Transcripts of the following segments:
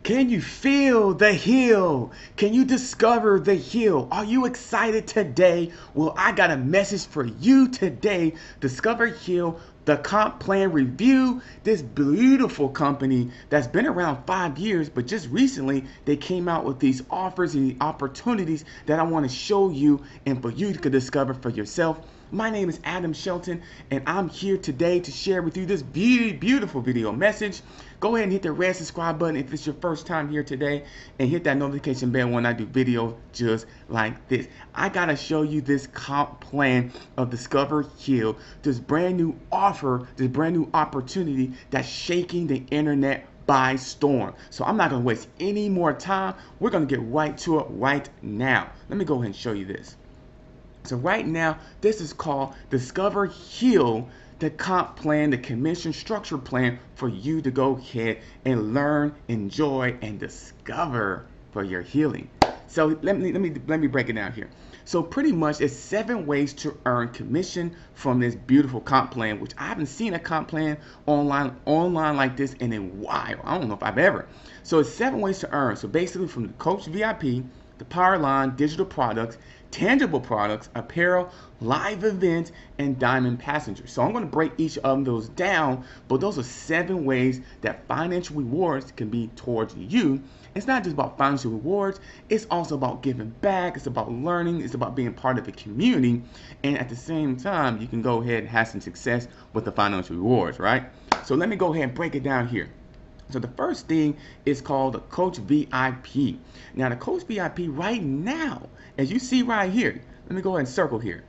Can you feel the heal? Can you discover the heal? Are you excited today? Well, I got a message for you today. Discover Heal, the comp plan review. This beautiful company that's been around 5 years, but just recently they came out with these offers and the opportunities that I want to show you and for you to discover for yourself. My name is Shelton, and I'm here today to share with you this beautiful video message. Go ahead and hit the red subscribe button if it's your first time here today, and hit that notification bell when I do videos just like this. I gotta show you this comp plan of Discover Heal, this brand new offer, this brand new opportunity that's shaking the internet by storm. So I'm not gonna waste any more time. We're gonna get right to it right now. Let me go ahead and show you this. So right now, this is called Discover Heal, the comp plan, the commission structure plan for you to go ahead and learn, enjoy, and discover for your healing. So let me break it down here. So pretty much it's 7 ways to earn commission from this beautiful comp plan, which I haven't seen a comp plan online like this in a while. I don't know if I've ever. So it's 7 ways to earn. So basically from the Coach VIP, the Power Line, digital products, tangible products, apparel, live events, and diamond passengers. So I'm going to break each of those down, but those are 7 ways that financial rewards can be towards you. It's not just about financial rewards, it's also about giving back, it's about learning, it's about being part of the community, and at the same time, you can go ahead and have some success with the financial rewards, right? So let me go ahead and break it down here. So the first thing is called the Coach VIP. Now the Coach VIP right now, as you see right here, let me go ahead and circle here,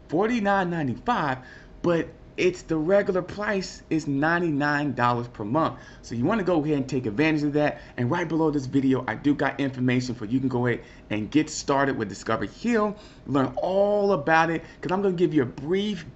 $49.95, but it's the regular price is $99 per month. So you want to go ahead and take advantage of that. And right below this video, I do got information for you can go ahead and get started with Discover Heal, learn all about it, because I'm going to give you a brief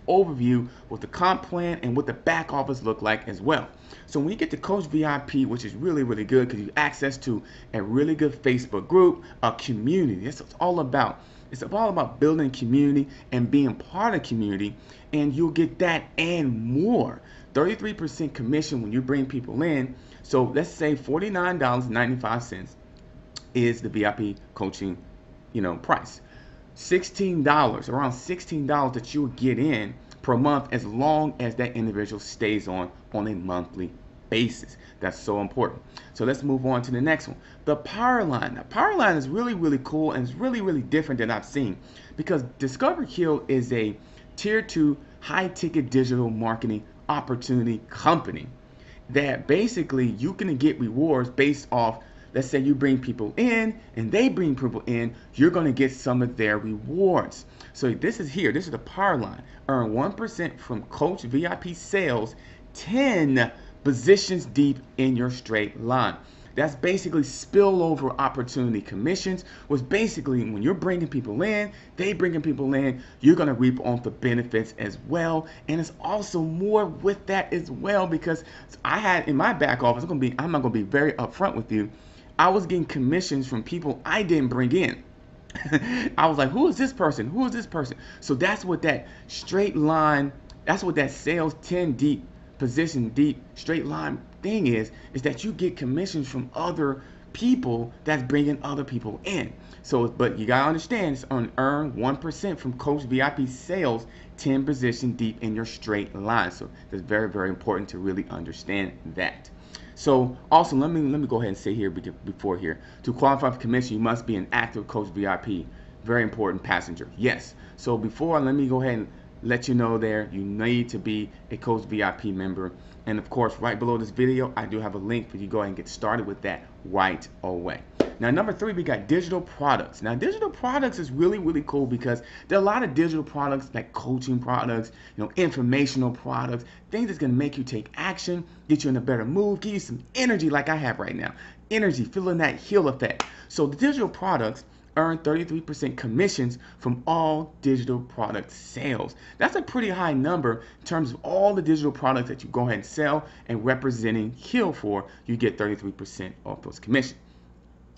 overview with the comp plan and what the back office look like as well. So when you get to Coach VIP, which is really good because you have access to a really good Facebook group, a community. That's what it's all about. It's all about building community and being part of community, and you'll get that and more. 33% commission when you bring people in. So let's say $49.95 is the VIP coaching, price. $16, around $16 that you'll get in per month as long as that individual stays on a monthly basis. That's so important. So let's move on to the next one. The Power Line. Now, Power Line is really cool, and it's really different than I've seen, because Discover Heal is a tier 2 high ticket digital marketing opportunity company that basically you can get rewards based off, let's say you bring people in and they bring people in, you're going to get some of their rewards. So this is the Power Line. Earn 1% from Coach VIP sales, 10 positions deep in your straight line. That's basically spillover opportunity commissions, was basically when you're bringing people in, they bringing people in, you're going to reap on the benefits as well. And it's also more with that as well, because I had in my back office, I'm not going to be very upfront with you, I was getting commissions from people I didn't bring in. I was like, who is this person? Who is this person? So that's what that straight line, that's what that sales 10 deep, position deep, straight line thing is that you get commissions from other people that's bringing other people in. So, but you gotta understand, it's on earn 1% from Coach VIP sales, 10 position deep in your straight line. So it's very important to really understand that. So also, let me go ahead and say here before here, to qualify for commission, you must be an active Coach VIP. Very important passenger. Yes. So before, let me go ahead and let you know there, you need to be a Coach VIP member. And of course, right below this video, I do have a link for you to go ahead and get started with that right away. Now, number 3, we got digital products. Now, digital products is really cool because there are a lot of digital products like coaching products, informational products, things that's going to make you take action, get you in a better mood, give you some energy like I have right now. Energy, feeling that heal effect. So the digital products earn 33% commissions from all digital product sales. That's a pretty high number in terms of all the digital products that you go ahead and sell and representing Heal for, you get 33% off those commissions.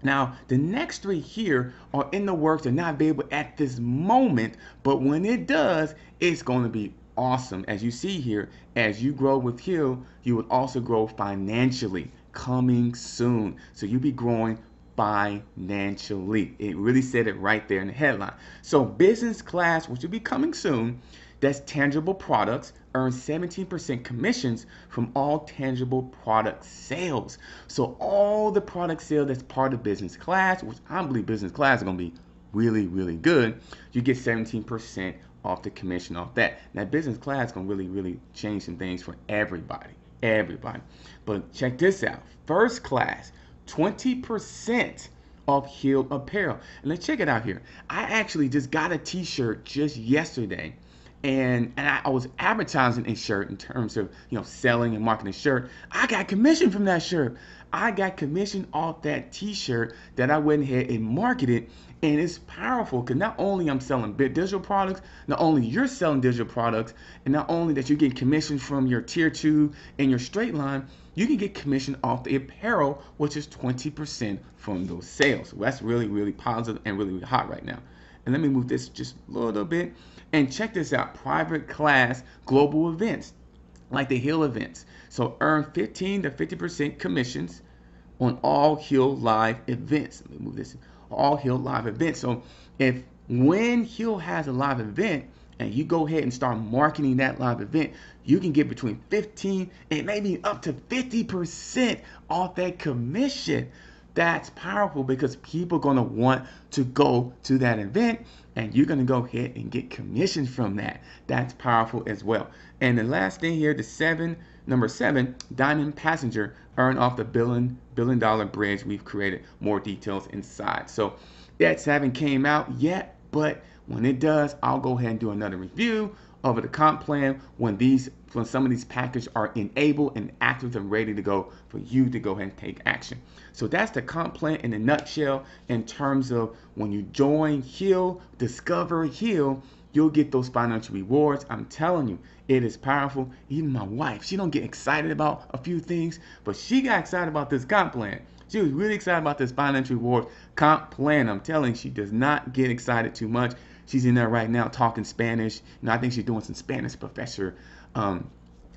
Now, the next 3 here are in the works. They're not available at this moment, but when it does, it's going to be awesome. As you see here, as you grow with Heal, you would also grow financially. coming soon. So you'll be growing financially. It really said it right there in the headline. So business class, which will be coming soon, that's tangible products, earns 17% commissions from all tangible product sales. So all the product sales that's part of business class, which I believe business class is going to be really, really good, you get 17% off the commission off that. Now business class is going to really, really change some things for everybody. Everybody. But check this out. First class, 20% off Hill apparel. And let's check it out here. I actually just got a t-shirt just yesterday. And I was advertising a shirt in terms of, selling and marketing a shirt. I got commission from that shirt. I got commission off that t-shirt that I went ahead and marketed. And it's powerful because not only I'm selling digital products, not only you're selling digital products, and not only that you get commission from your tier 2 and your straight line, you can get commission off the apparel, which is 20% from those sales. So that's really, really positive and really, really hot right now. And let me move this just a little bit. And check this out, private class global events, like the Hill events. So earn 15 to 50% commissions on all Hill live events. Let me move this, all Hill live events. So when Hill has a live event and you go ahead and start marketing that live event, you can get between 15 and maybe up to 50% off that commission. That's powerful because people are going to want to go to that event and you're going to go ahead and get commission from that. That's powerful as well. And the last thing here, number 7, Diamond Passenger, earn off the billion dollar bridge we've created. More details inside. So that haven't came out yet, but when it does, I'll go ahead and do another review of the comp plan when some of these packages are enabled and active and ready to go for you to go ahead and take action. So that's the comp plan in a nutshell in terms of when you join Hill, discover Hill, you'll get those financial rewards. I'm telling you, it is powerful. Even my wife, she don't get excited about a few things, but she got excited about this comp plan. She was really excited about this financial reward comp plan. I'm telling you, she does not get excited too much. She's in there right now talking Spanish. I think she's doing some Spanish professor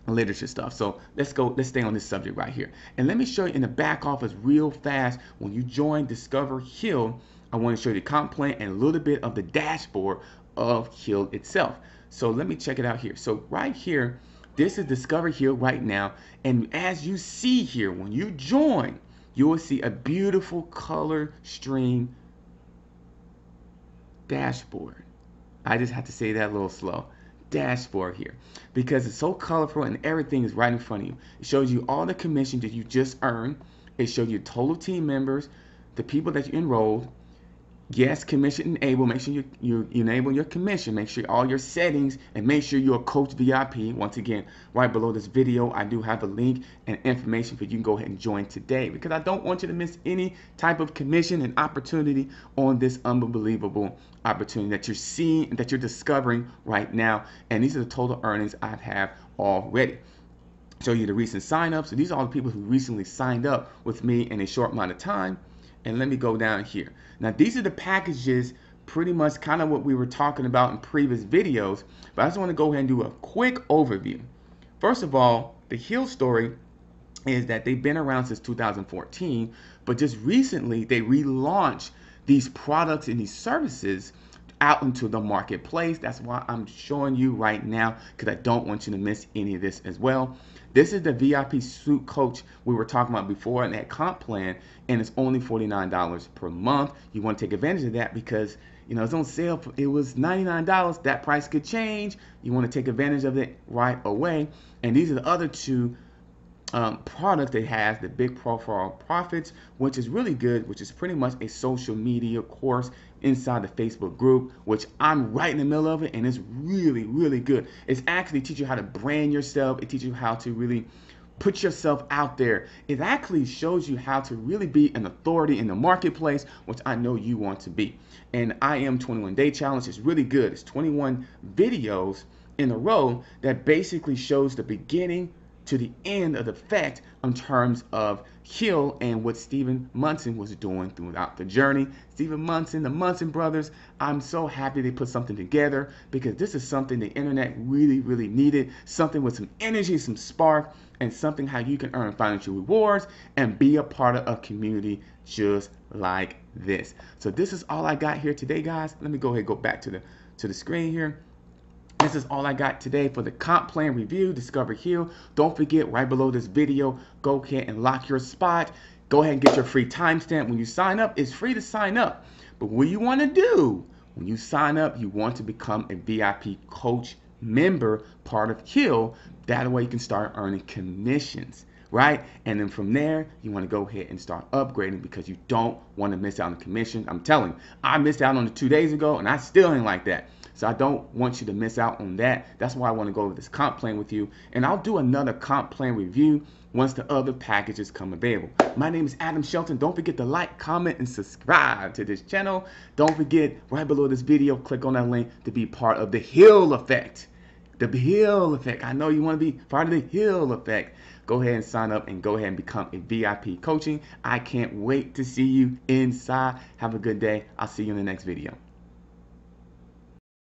literature stuff. So let's stay on this subject right here. And let me show you in the back office real fast. When you join Discover Hill, I want to show you the comp plan and a little bit of the dashboard of Hill itself. So let me check it out here. So right here, this is Discover Hill right now. And as you see here, when you join, you will see a beautiful color stream dashboard. I just have to say that a little slow. Dashboard here because it's so colorful and everything is right in front of you. It shows you all the commission that you just earned. It shows you total team members, the people that you enrolled. Yes, commission enable. Make sure you enable your commission. Make sure all your settings and make sure you're a coach VIP. Once again, right below this video, I do have a link and information for you can go ahead and join today because I don't want you to miss any type of commission and opportunity on this unbelievable opportunity that you're seeing, that you're discovering right now. And these are the total earnings I have already. Show you the recent signups. So these are all the people who recently signed up with me in a short amount of time. And let me go down here. Now these are the packages, pretty much kind of what we were talking about in previous videos, but I just want to go ahead and do a quick overview. First of all, the Hill story is that they've been around since 2014, but just recently they relaunched these products and these services out into the marketplace. That's why I'm showing you right now because I don't want you to miss any of this as well. This is the VIP suit coach we were talking about before in that comp plan, and it's only $49 per month. You want to take advantage of that because it's on sale. It was $99. That price could change. You want to take advantage of it right away. And these are the other two product that has the big profile profits, which is really good, which is pretty much a social media course inside the Facebook group, which I'm right in the middle of it, and it's really, really good. It's actually teach you how to brand yourself. It teaches you how to really put yourself out there. It actually shows you how to really be an authority in the marketplace, which I know you want to be. And I Am 21 Day Challenge is really good. It's 21 videos in a row that basically shows the beginning to the end of the fact in terms of Hill and what Stephen Munson was doing throughout the journey. Stephen Munson, the Munson brothers, I'm so happy they put something together, because this is something the internet really, really needed. Something with some energy, some spark, and something how you can earn financial rewards and be a part of a community just like this. So this is all I got here today, guys. Let me go ahead and go back to the screen here. This is all I got today for the comp plan review, Discover Heal. Don't forget, right below this video, go ahead and lock your spot. Go ahead and get your free timestamp. When you sign up, it's free to sign up. But what you want to do, when you sign up, you want to become a VIP coach member, part of Heal. That way you can start earning commissions, right? And then from there, you want to go ahead and start upgrading, because you don't want to miss out on the commission. I'm telling you, I missed out on it 2 days ago, and I still ain't like that. So I don't want you to miss out on that. That's why I want to go over this comp plan with you. And I'll do another comp plan review once the other packages come available. My name is Adam Shelton. Don't forget to like, comment, and subscribe to this channel. Don't forget, right below this video, click on that link to be part of the Heal Effect. The Heal Effect. I know you want to be part of the Heal Effect. Go ahead and sign up and go ahead and become a VIP coaching. I can't wait to see you inside. Have a good day. I'll see you in the next video.